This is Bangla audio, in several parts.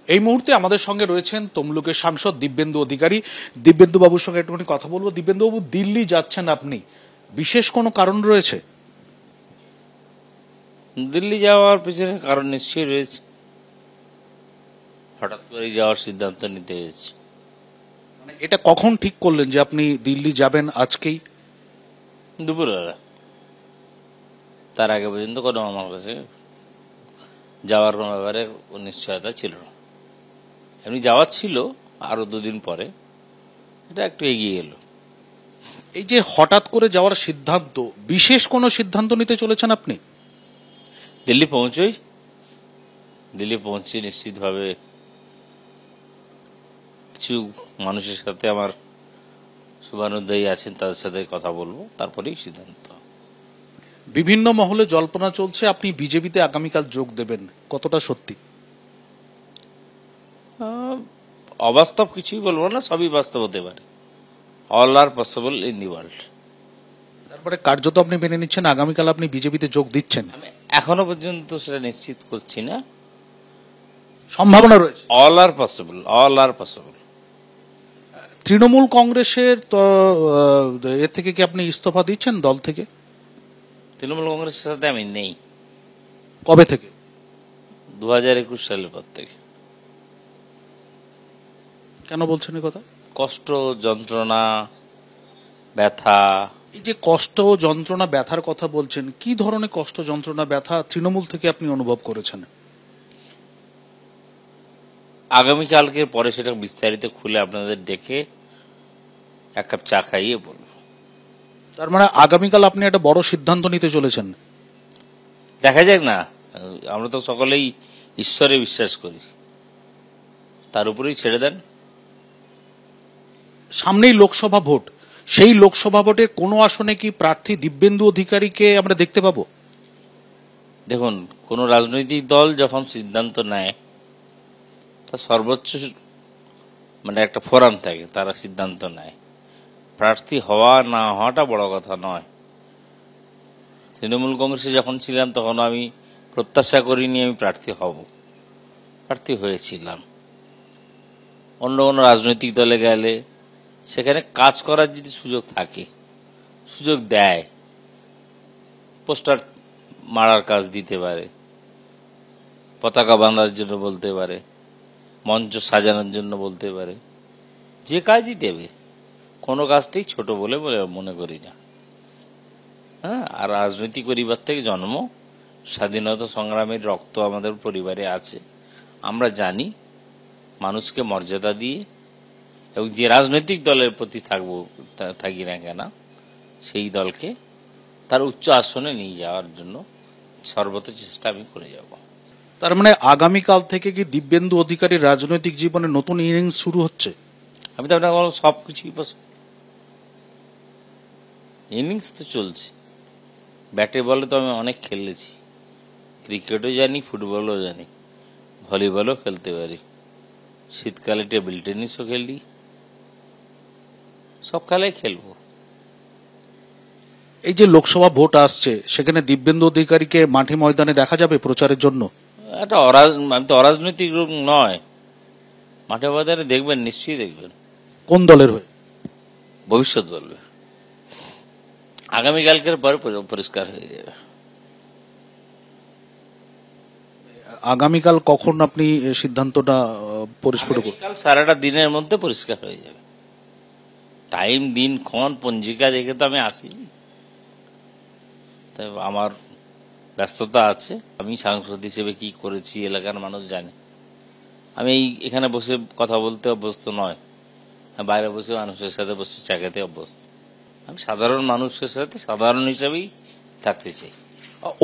এই মুহূর্তে আমাদের সঙ্গে রয়েছেন তমলুকের সাংসদ দিব্যেন্দু অধিকারী। দিব্যেন্দু বাবুর সঙ্গে একটুখানি কথা বলবো। দিব্যেন্দু বাবু, দিল্লি যাচ্ছেন আপনি, বিশেষ কোনো কারণ রয়েছে? দিল্লি যাওয়ার পিছনে কারণ নিশ্চয়ই রয়েছে, হঠাৎ করে যাওয়ার সিদ্ধান্ত নিতে হয়েছে। মানে এটা কখন ঠিক করলেন যে আপনি দিল্লি যাবেন আজকেই? দুপুরবেলা, তার আগে পর্যন্ত কোনো আমার কাছে যাওয়ার কোনো ব্যাপারে নিশ্চয়তা ছিল না। এমনি যাওয়ার ছিল আরো দুদিন পরে, এটা একটু এগিয়ে এলো। এই যে হঠাৎ করে যাওয়ার সিদ্ধান্ত, বিশেষ কোনো সিদ্ধান্ত নিতে চলেছেন আপনি? দিল্লি পৌঁছে নিশ্চিতভাবে কিছু মানুষের সাথে আমার শুভানুধ্যায়ী আছেন, তাদের সাথে কথা বলবো, তারপরেই সিদ্ধান্ত। বিভিন্ন মহলে জল্পনা চলছে আপনি বিজেপিতে আগামীকাল যোগ দেবেন, কতটা সত্যি? অবাস্তব কিছুই বলবো না, সবই বাস্তব হতে পারে। All are possible in the world. তারপরে কার্যত আপনি মেনে নিচ্ছেন আগামীকাল আপনি বিজেপিতে যোগ দিচ্ছেন? আমি এখনো পর্যন্ত সেটা নিশ্চিত করছি না, সম্ভাবনা রয়েছে। All are possible. তৃণমূল কংগ্রেসের তো এর থেকে কি আপনি ইস্তফা দিচ্ছেন দল থেকে? তৃণমূল কংগ্রেসের সাথে আমি নেই। কবে থেকে? 2021 সালের পর থেকে। কেন বলছেন এই কথা? কষ্ট, যন্ত্রণা, ব্যথা। এই যে কষ্ট, যন্ত্রণা, ব্যথার কথা বলছেন, কি ধরনের কষ্ট, যন্ত্রণা, ব্যথা তৃণমূল থেকে আপনি অনুভব করেছেন? আগামীকালকে পরে সেটা বিস্তারিত খুলে আপনাদের ডেকে এক কাপ চা খাইয়ে বলবো। তার মানে আগামীকাল আপনি একটা বড় সিদ্ধান্ত নিতে চলেছেন? দেখা যাক না, আমরা তো সকলেই ঈশ্বরে বিশ্বাস করি, তার উপরেই ছেড়ে দেন। সামনেই লোকসভা ভোট, সেই লোকসভা ভোটের কোনো আসনে কি প্রার্থী দিব্যেন্দু অধিকারীকে আমরা দেখতে পাবো? দেখুন, কোন রাজনৈতিক দল যখন সিদ্ধান্ত নেয়, তা সর্বোচ্চ মানে একটা ফোরাম থাকে, তারা সিদ্ধান্ত নেয়। প্রার্থী হওয়া না হওয়াটা বড় কথা নয়। তৃণমূল কংগ্রেসে যখন ছিলাম তখন আমি প্রত্যাশা করিনি আমি প্রার্থী হয়েছিলাম। অন্য কোনো রাজনৈতিক দলে গেলে সেখানে কাজ করার যদি সুযোগ দেয়, পোস্টার মারার কাজ দিতে পারে, পতাকা বাঁধার জন্য বলতে পারে, মঞ্চ সাজানোর জন্য বলতে পারে, যে কাজই দেবে, কোনো কাজটাই ছোট বলে মনে করি না। হ্যাঁ, আর রাজনৈতিক পরিবার থেকে জন্ম, স্বাধীনতা সংগ্রামের রক্ত আমাদের পরিবারে আছে। আমরা জানি মানুষকে মর্যাদা দিয়ে, এবং যে রাজনৈতিক দলের প্রতি থাকি না কেন, সেই দলকে তার উচ্চ আসনে নিয়ে যাওয়ার জন্য সর্বত চেষ্টা আমি করে যাব। তার মানে আগামীকাল থেকে কি দিব্যেন্দু অধিকারীর রাজনৈতিক জীবনে নতুন ইনিংস শুরু হচ্ছে? আমি তো আপনাকে বললাম সবকিছুই ইনিংস তো চলছে। ব্যাটে বলে তো আমি অনেক খেলেছি, ক্রিকেটও জানি, ফুটবলও জানি, ভলিবলও খেলতে পারি, শীতকালে টেবিল টেনিসও খেলি, সব খেলাই খেলবো। এই যে লোকসভা ভোট আসছে, সেখানে দিব্যেন্দু অধিকারীকে মাঠে ময়দানে দেখা যাবে প্রচারের জন্য? আমি তো অরাজনৈতিক লোক নয়, মাঠে ময়দানে দেখবেন, নিশ্চয়ই দেখবেন। কোন দলের হয়ে? ভবিষ্যৎ বলবে, আগামীকালকের পরে পরিষ্কার হয়ে যাবে। আগামীকাল কখন আপনি সিদ্ধান্তটা পরিষ্কার করবেন? কাল সারাটা দিনের মধ্যে পরিষ্কার হয়ে যাবে। টাইম, দিন, ক্ষণ, পঞ্জিকা দেখে তো আমি আসিনি, তাই আমার ব্যস্ততা আছে। আমি সাংসদ হিসেবে কি করেছি এলাকার মানুষ জানে। আমি এখানে বসে কথা বলতে অভ্যস্ত নয়, বাইরে বসে মানুষের সাথে বসে চা খেতে অভ্যস্ত। আমি সাধারণ মানুষের সাথে সাধারণ হিসেবেই থাকতে চাই।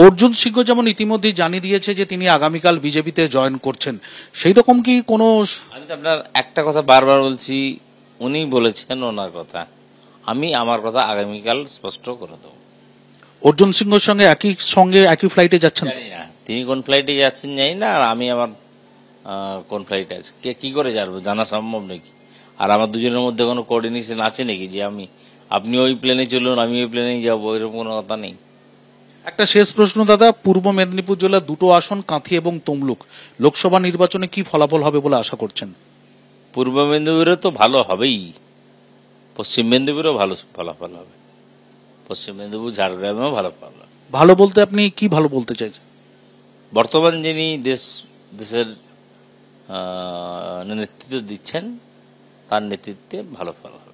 অর্জুন সিংহ যেমন ইতিমধ্যেই জানিয়ে দিয়েছে যে তিনি আগামীকাল বিজেপিতে জয়েন করছেন, সেই রকম কি কোনো? আমি তো আপনার একটা কথা বারবার বলছি, উনি বলেছেন ওনার কথা, আমি আমার কথা আগামীকাল স্পষ্ট করে দেবো। অর্জুন সিংহের সঙ্গে একই ফ্লাইটে যাচ্ছেন? জানি না তিনি কোন ফ্লাইটে যাচ্ছেন, জানি না, আর আমি আমার কোন ফ্লাইটে আছি কি করে জানবো, জানা সম্ভব নাকি? আর আমার দুজনের মধ্যে কোনো কোঅর্ডিনেশন আছে নাকি যে আপনি ওই প্লেনে চলুন, আমি ওই প্লেনেই যাবো, এরকম কোনো কথা নেই। একটা শেষ প্রশ্ন দাদা, পূর্ব মেদিনীপুর জেলার দুটো আসন কাঁথি এবং তমলুক, লোকসভা নির্বাচনে কি ফলাফল হবে বলে আশা করছেন? পূর্ব মেদিনীপুরে তো ভালো হবেই, পশ্চিম মেদিনীপুরেও ভালো ফলাফল হবে, পশ্চিম মেদিনীপুর ঝাড়গ্রামেও ভালো ফলাফল হবে। ভালো বলতে আপনি কি ভালো বলতে চাইছেন? বর্তমান যিনি দেশের নেতৃত্ব দিচ্ছেন তার নেতৃত্বে ভালো ফল হবে।